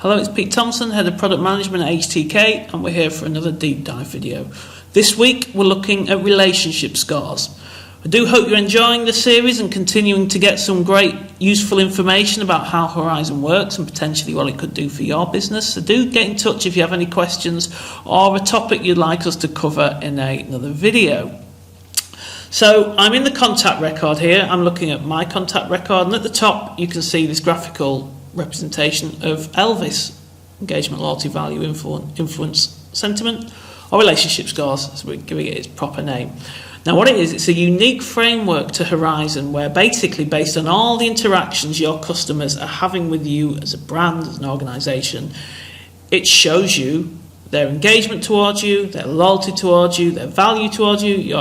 Hello, it's Pete Thompson, Head of Product Management at HTK, and we're here for another deep dive video. This week we're looking at relationship scores. I do hope you're enjoying the series and continuing to get some great useful information about how Horizon works and potentially what it could do for your business. So do get in touch if you have any questions or a topic you'd like us to cover in another video. So I'm in the contact record here. I'm looking at my contact record, and at the top you can see this graphical representation of ELVIS, engagement, loyalty, value, influence, sentiment, or relationship scores, as we're giving it its proper name. Now what it is, it's a unique framework to Horizon where basically based on all the interactions your customers are having with you as a brand, as an organisation, it shows you their engagement towards you, their loyalty towards you, their value towards you,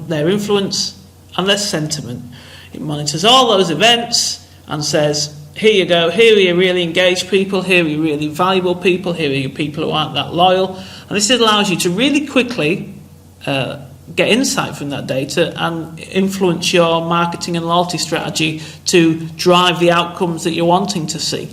their influence and their sentiment. It monitors all those events and says, here you go, here are your really engaged people, here are your really valuable people, here are your people who aren't that loyal. And this allows you to really quickly get insight from that data and influence your marketing and loyalty strategy to drive the outcomes that you're wanting to see.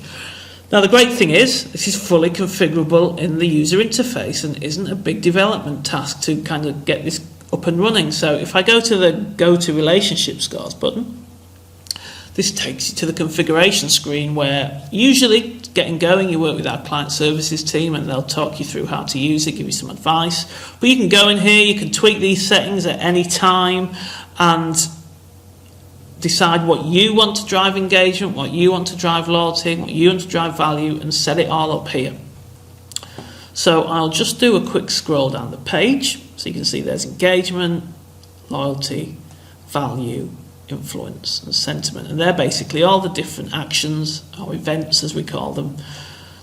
Now the great thing is, this is fully configurable in the user interface and isn't a big development task to kind of get this up and running. So if I go to the Go to Relationship Scores button, this takes you to the configuration screen where usually getting going you work with our client services team and they'll talk you through how to use it, give you some advice. But you can go in here, you can tweak these settings at any time and decide what you want to drive engagement, what you want to drive loyalty, what you want to drive value, and set it all up here. So I'll just do a quick scroll down the page so you can see there's engagement, loyalty, value, influence and sentiment, and they're basically all the different actions or events as we call them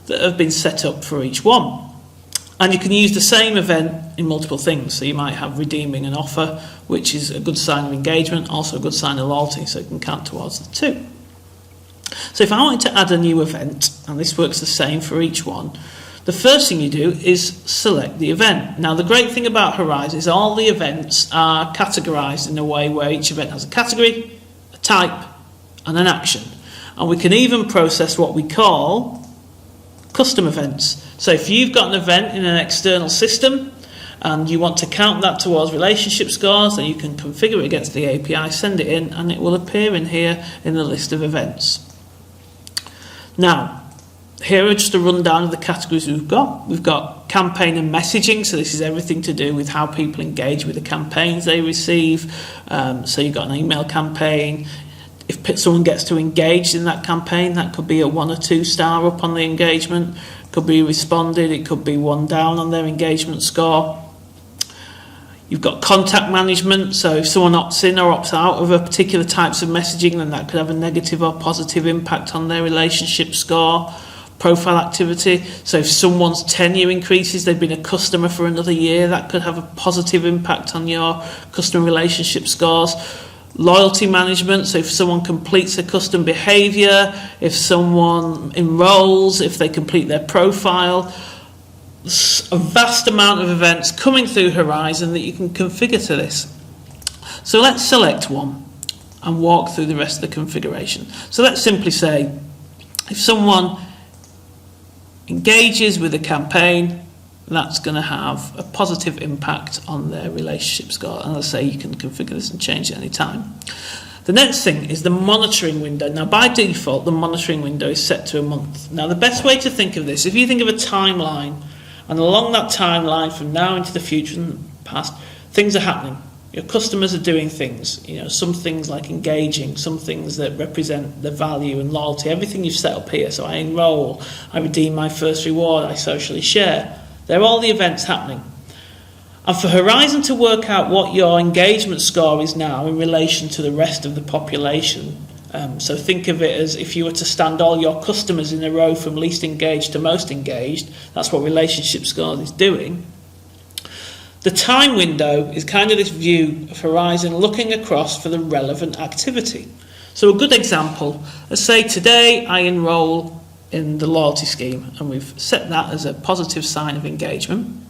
that have been set up for each one. And you can use the same event in multiple things, so you might have redeeming an offer, which is a good sign of engagement, also a good sign of loyalty, so you can count towards the two. So if I wanted to add a new event, and this works the same for each one, the first thing you do is select the event. Now the great thing about Horizon is all the events are categorized in a way where each event has a category, a type and an action. And we can even process what we call custom events. So if you've got an event in an external system and you want to count that towards relationship scores, then you can configure it against the API, send it in, and it will appear in here in the list of events. Now, here are just a rundown of the categories we've got. We've got campaign and messaging, so this is everything to do with how people engage with the campaigns they receive. So you've got an email campaign. If someone gets to engage in that campaign, that could be a 1 or 2 star up on the engagement. It could be responded, it could be 1 down on their engagement score. You've got contact management, so if someone opts in or opts out of a particular types of messaging, then that could have a negative or positive impact on their relationship score. Profile activity, so if someone's tenure increases, they've been a customer for another year, that could have a positive impact on your customer relationship scores. Loyalty management, so if someone completes a custom behavior, if someone enrolls, if they complete their profile, a vast amount of events coming through Horizon that you can configure to this. So let's select one and walk through the rest of the configuration. So let's simply say if someone engages with a campaign, that's going to have a positive impact on their relationship score. And as I say, you can configure this and change it any time. The next thing is the monitoring window. Now by default, the monitoring window is set to a month. Now the best way to think of this, if you think of a timeline, and along that timeline from now into the future and the past, things are happening. Your customers are doing things, some things like engaging, some things that represent the value and loyalty, everything you've set up here. So I enroll, I redeem my first reward, I socially share. They're all the events happening. And for Horizon to work out what your engagement score is now in relation to the rest of the population, so think of it as if you were to stand all your customers in a row from least engaged to most engaged, that's what relationship scores is doing. The time window is kind of this view of Horizon looking across for the relevant activity. So a good example, let's say today I enroll in the loyalty scheme and we've set that as a positive sign of engagement.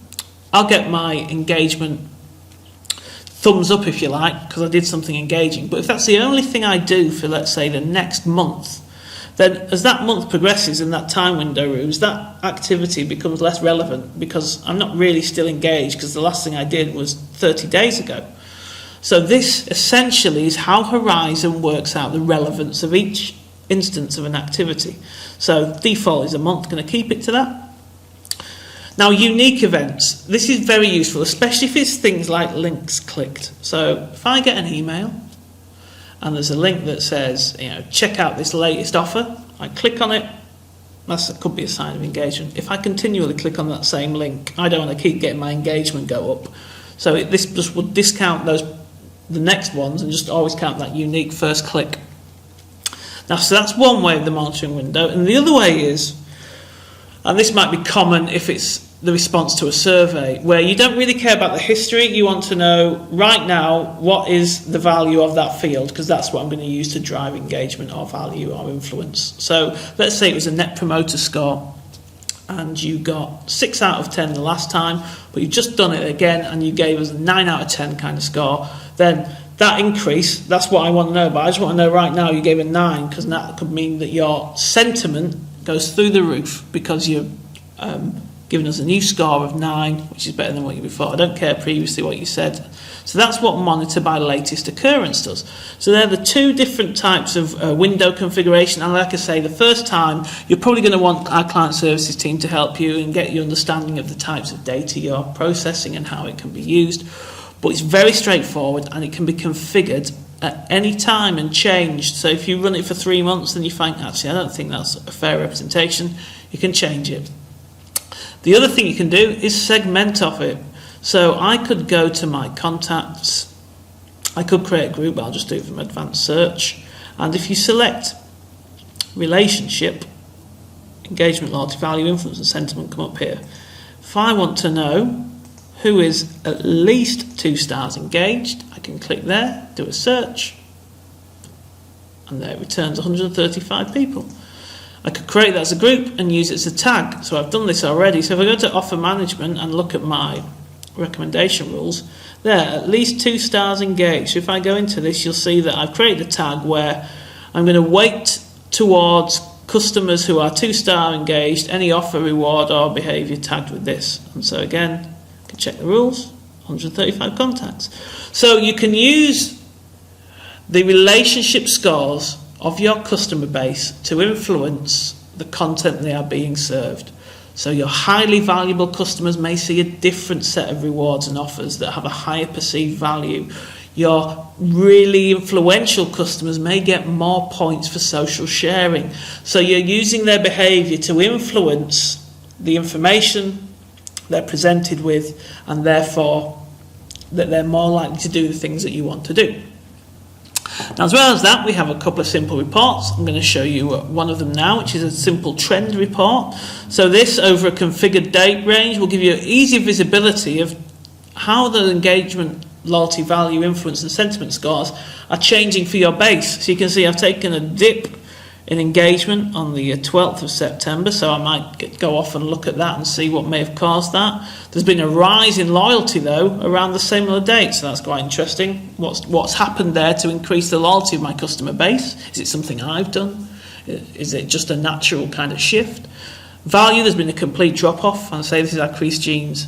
I'll get my engagement thumbs up if you like because I did something engaging. But if that's the only thing I do for, let's say, the next month, then as that month progresses in that time window moves, that activity becomes less relevant because I'm not really still engaged because the last thing I did was 30 days ago. So this essentially is how Horizon works out the relevance of each instance of an activity. So default is a month, going to keep it to that. Now, unique events. This is very useful, especially if it's things like links clicked. So if I get an email and there's a link that says, check out this latest offer, I click on it, that could be a sign of engagement. If I continually click on that same link, I don't want to keep getting my engagement go up. So this just would discount the next ones and just always count that unique first click. Now, so that's one way of the monitoring window. And the other way is, and this might be common if it's the response to a survey, where you don't really care about the history, you want to know right now what is the value of that field, because that's what I'm going to use to drive engagement or value or influence. So let's say it was a net promoter score and you got 6 out of 10 the last time, but you've just done it again and you gave us a 9 out of 10 kind of score, then that increase, that's what I want to know about. I just want to know right now you gave a 9, because that could mean that your sentiment goes through the roof because you're giving us a new score of 9, which is better than what you before. I don't care previously what you said. So that's what monitor by latest occurrence does. So they're the two different types of window configuration. And like I say, the first time, you're probably going to want our client services team to help you and get your understanding of the types of data you're processing and how it can be used. But it's very straightforward and it can be configured at any time and changed. So if you run it for 3 months and you find, actually, I don't think that's a fair representation, you can change it. The other thing you can do is segment off it. So I could go to my contacts, I could create a group, but I'll just do it from advanced search. And if you select relationship, engagement, loyalty, value, influence and sentiment come up here. If I want to know who is at least 2 stars engaged, I can click there, do a search, and there it returns 135 people. I could create that as a group and use it as a tag. So I've done this already. So if I go to offer management and look at my recommendation rules, there, at least 2 stars engaged. So if I go into this, you'll see that I've created a tag where I'm going to weight towards customers who are 2-star engaged, any offer, reward or behaviour tagged with this. And so again, I can check the rules, 135 contacts. So you can use the relationship scores of your customer base to influence the content they are being served. So your highly valuable customers may see a different set of rewards and offers that have a higher perceived value. Your really influential customers may get more points for social sharing. So you're using their behaviour to influence the information they're presented with, and therefore that they're more likely to do the things that you want to do. Now, as well as that, we have a couple of simple reports. I'm going to show you one of them now, which is a simple trend report. So this, over a configured date range, will give you easy visibility of how the engagement, loyalty, value, influence and sentiment scores are changing for your base. So you can see I've taken a dip in engagement on the 12th of September, so I might go off and look at that and see what may have caused that. There's been a rise in loyalty, though, around the similar date, so that's quite interesting. What's happened there to increase the loyalty of my customer base? Is it something I've done? Is it just a natural kind of shift? Value, there's been a complete drop-off. And I say this is our Crease Genes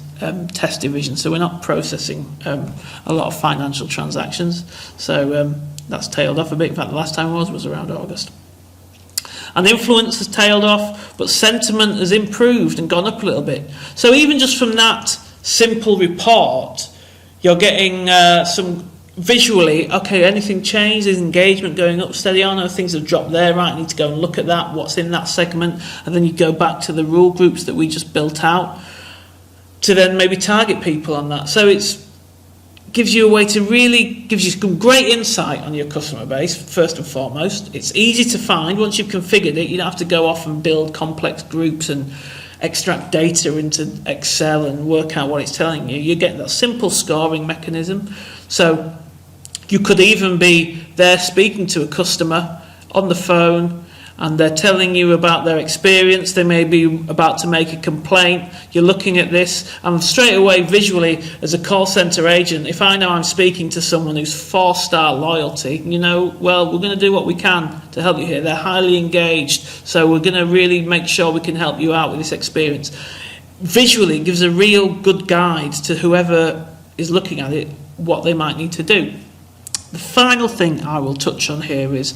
test division, so we're not processing a lot of financial transactions. So that's tailed off a bit. In fact, the last time was around August. And influence has tailed off, but sentiment has improved and gone up a little bit. So even just from that simple report, you're getting some visually, okay, anything changed? Is engagement going up steady? Oh no, things have dropped there, right, I need to go and look at that, what's in that segment, and then you go back to the rule groups that we just built out to then maybe target people on that. So it's gives you a way to really, gives you some great insight on your customer base, first and foremost. It's easy to find. Once you've configured it, you don't have to go off and build complex groups and extract data into Excel and work out what it's telling you. You get that simple scoring mechanism. So you could even be there speaking to a customer on the phone, and they're telling you about their experience. They may be about to make a complaint. You're looking at this, and straight away visually as a call centre agent, if I know I'm speaking to someone who's 4-star loyalty, you know, well, we're going to do what we can to help you here. They're highly engaged, so we're going to really make sure we can help you out with this experience. Visually it gives a real good guide to whoever is looking at it what they might need to do. The final thing I will touch on here is,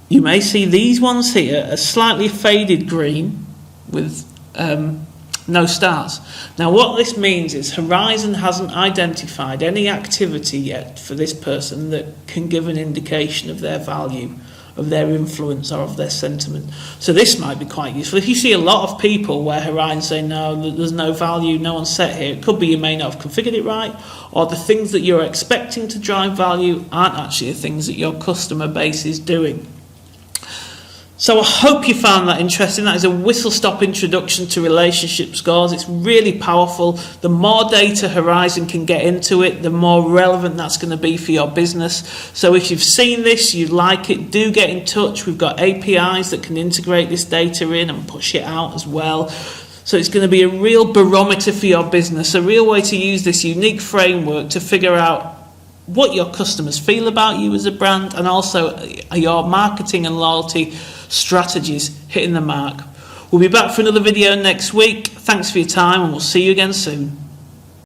you may see these ones here, a slightly faded green with no stars. Now what this means is Horizon hasn't identified any activity yet for this person that can give an indication of their value, of their influence, or of their sentiment. So this might be quite useful. If you see a lot of people where Horizon say, no, there's no value, no one's set here, it could be you may not have configured it right, or the things that you're expecting to drive value aren't actually the things that your customer base is doing. So I hope you found that interesting. That is a whistle-stop introduction to relationship scores. It's really powerful. The more data Horizon can get into it, the more relevant that's going to be for your business. So if you've seen this, you like it, do get in touch. We've got APIs that can integrate this data in and push it out as well. So it's going to be a real barometer for your business, a real way to use this unique framework to figure out what your customers feel about you as a brand, and also your marketing and loyalty strategies hitting the mark. We'll be back for another video next week. Thanks for your time, and we'll see you again soon.